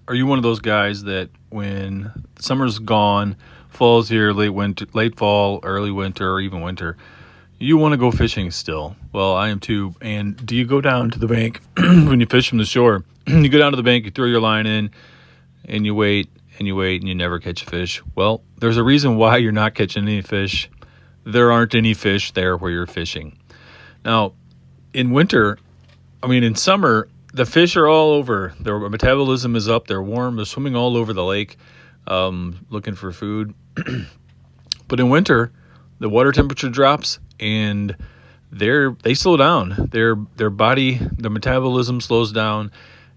are you one of those guys that when summer's gone, fall's here, late winter, late fall, early winter, or even winter, you want to go fishing still? Well, I am too. And do you go down to the bank when you fish from the shore? You go down to the bank, you throw your line in, and you wait and you wait and you never catch a fish. Well, there's a reason why you're not catching any fish. There aren't any fish there where you're fishing. Now, in winter, in summer, the fish are all over. Their metabolism is up. They're warm. They're swimming all over the lake, looking for food. But in winter, the water temperature drops and they slow down. Their body, their metabolism slows down.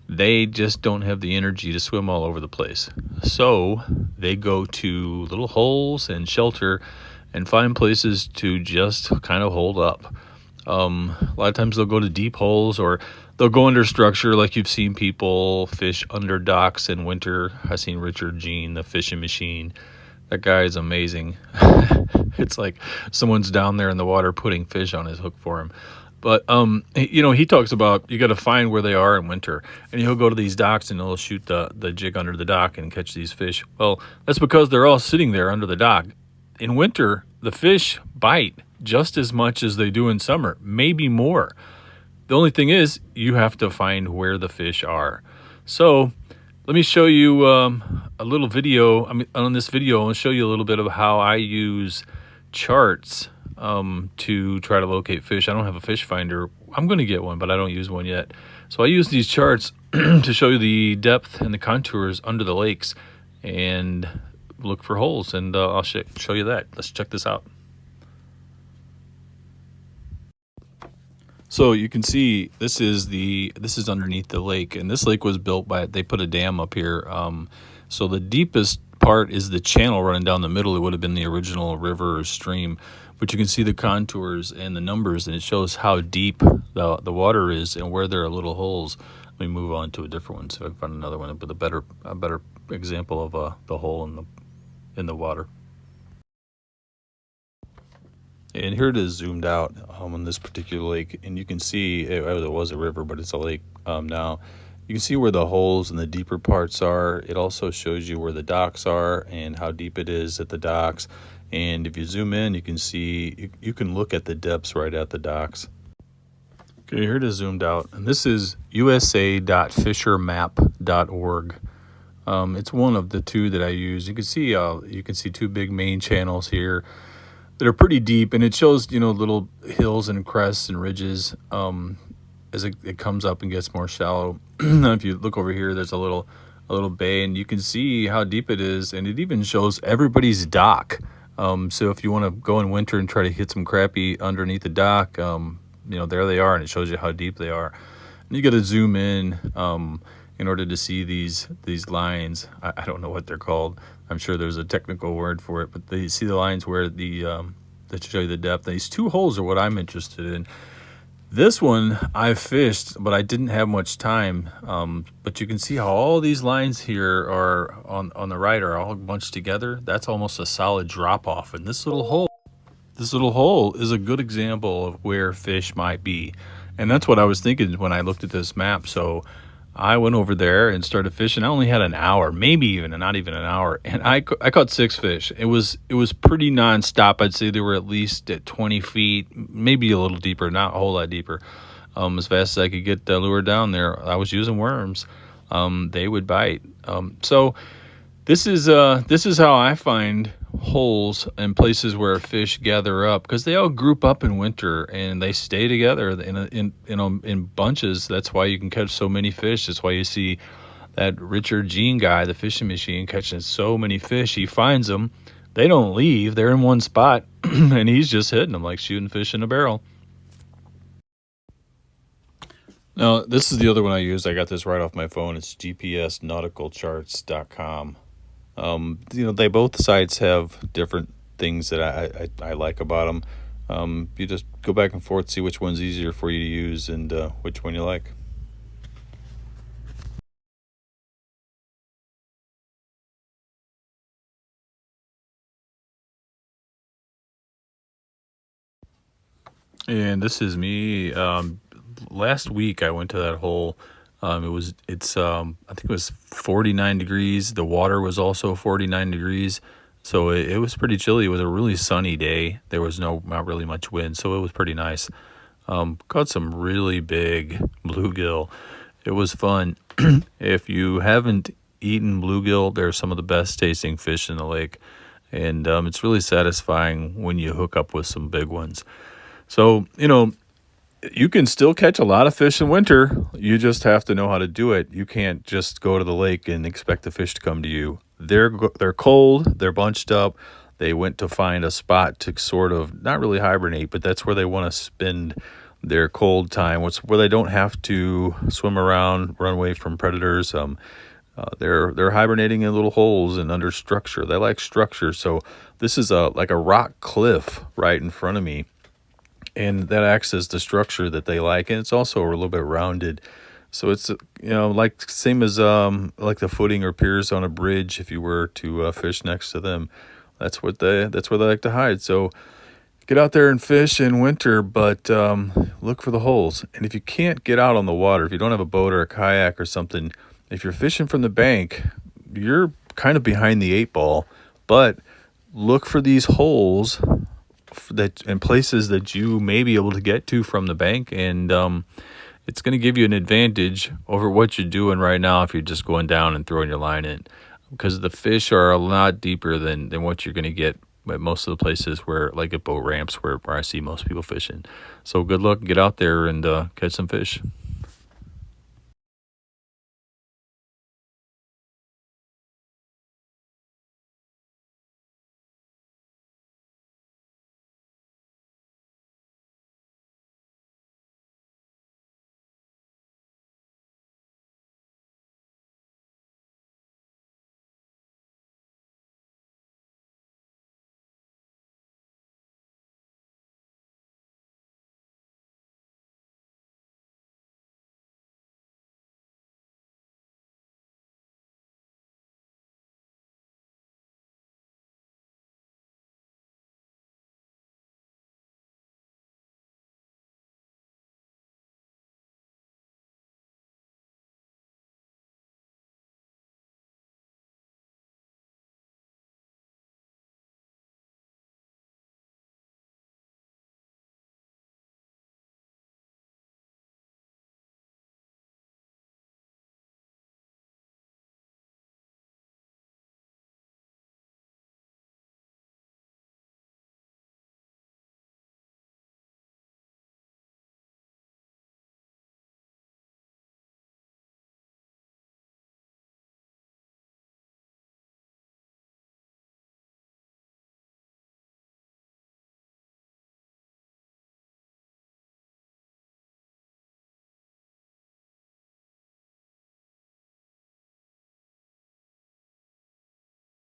They just don't have the energy to swim all over the place. So they go to little holes and shelter and find places to just kind of hold up. A lot of times they'll go to deep holes or they'll go under structure, like you've seen people fish under docks in winter. I've seen Richard Jean, the fishing machine. That guy is amazing. It's like someone's down there in the water putting fish on his hook for him. But, he talks about you got to find where they are in winter. And he'll go to these docks and he'll shoot the jig under the dock and catch these fish. Well, that's because they're all sitting there under the dock. In winter, the fish bite just as much as they do in summer, maybe more. The only thing is you have to find where the fish are. So let me show you a little video. On this video, I'll show you a little bit of how I use charts to try to locate fish. I don't have a fish finder. I'm going to get one, but I don't use one yet. So I use these charts to show you the depth and the contours under the lakes and look for holes. And I'll show you that. Let's check this out. So you can see this is underneath the lake, and this lake was built they put a dam up here. So the deepest part is the channel running down the middle. It would have been the original river or stream, but you can see the contours and the numbers, and it shows how deep the water is and where there are little holes. Let me move on to a different one so I can find another one with a better example of the hole in the water. And here it is zoomed out on this particular lake, and you can see it was a river, but it's a lake now. You can see where the holes and the deeper parts are. It also shows you where the docks are and how deep it is at the docks. And if you zoom in, you can see you can look at the depths right at the docks. Okay, here it is zoomed out, and this is usa.fishermap.org. It's one of the two that I use. You can see two big main channels here that are pretty deep, and it shows little hills and crests and ridges as it comes up and gets more shallow. If you look over here, there's a little bay, and you can see how deep it is, and it even shows everybody's dock. So if you want to go in winter and try to hit some crappie underneath the dock, there they are, and it shows you how deep they are. And you got to zoom in order to see these lines. I don't know what they're called. I'm sure there's a technical word for it, but you see the lines where that show you the depth. These two holes are what I'm interested in. This one I've fished, but I didn't have much time. But you can see how all these lines here are on the right are all bunched together. That's almost a solid drop off. And this little hole is a good example of where fish might be. And that's what I was thinking when I looked at this map. So I went over there and started fishing. I only had an hour, maybe even not even an hour, and I caught 6 fish. It was pretty nonstop. I'd say they were at least at 20 feet, maybe a little deeper, not a whole lot deeper. As fast as I could get the lure down there, I was using worms. They would bite. So this is how I find holes and places where fish gather up, because they all group up in winter and they stay together in bunches. That's why you can catch so many fish. That's why you see that Richard Jean guy, the fishing machine, catching so many fish. He finds them, they don't leave, they're in one spot, and he's just hitting them like shooting fish in a barrel. Now, this is the other one I used. I got this right off my phone. It's gpsnauticalcharts.com. They both sites have different things that I like about them. You just go back and forth, see which one's easier for you to use and which one you like. And this is me. Last week I went to that hole I think it was 49 degrees. The water was also 49 degrees. So it was pretty chilly. It was a really sunny day. There was not really much wind, so it was pretty nice. Caught some really big bluegill. It was fun. If you haven't eaten bluegill, they're some of the best tasting fish in the lake. And it's really satisfying when you hook up with some big ones. So, you can still catch a lot of fish in winter. You just have to know how to do it. You can't just go to the lake and expect the fish to come to you. They're cold, they're bunched up. They went to find a spot to sort of not really hibernate, but that's where they want to spend their cold time. Where they don't have to swim around, run away from predators. They're hibernating in little holes and under structure. They like structure. So this is like a rock cliff right in front of me, and that acts as the structure that they like, and it's also a little bit rounded. So it's like same as like the footing or piers on a bridge. If you were to fish next to them, that's where they like to hide. So get out there and fish in winter, but look for the holes. And if you can't get out on the water, if you don't have a boat or a kayak or something, if you're fishing from the bank, you're kind of behind the eight ball. But look for these holes that in places that you may be able to get to from the bank, and it's going to give you an advantage over what you're doing right now if you're just going down and throwing your line in, because the fish are a lot deeper than what you're going to get at most of the places where, like at boat ramps, where I see most people fishing. So good luck, get out there and catch some fish.